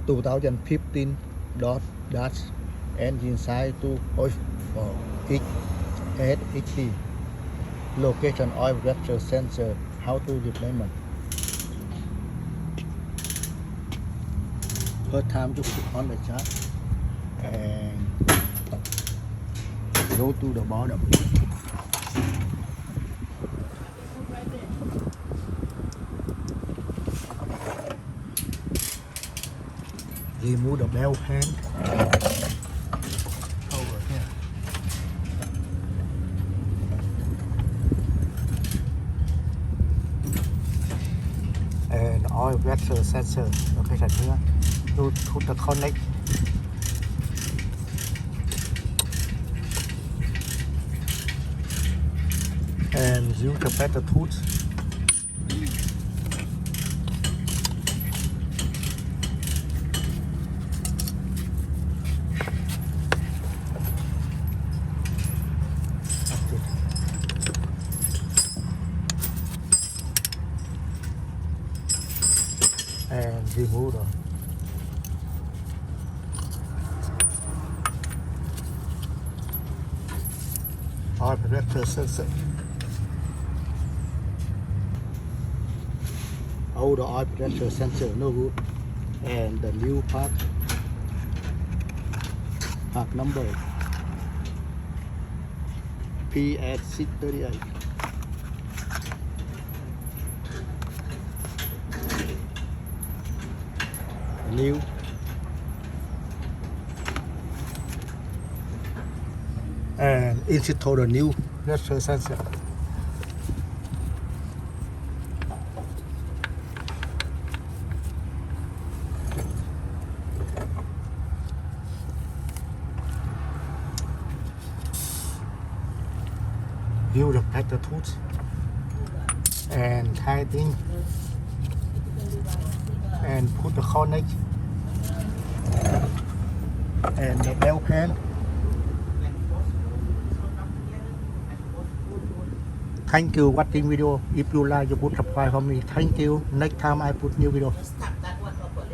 2015 dot dash engine size 2.4 x SXT. Location oil pressure sensor. How to replacement. First time to put on the charge and go to the bottom. Remove the bell pan over here. And oil pressure sensor location here. To the connect. And use the better tools. And remove the oil pressure sensor. All the oil pressure sensor no good. And the new part number PS638. New and install the new pressure sensor. View the better tools and tighten and put the connect and the bell pan. Thank you watching video. If you like, you put subscribe for me. Thank you. Next time I put new video.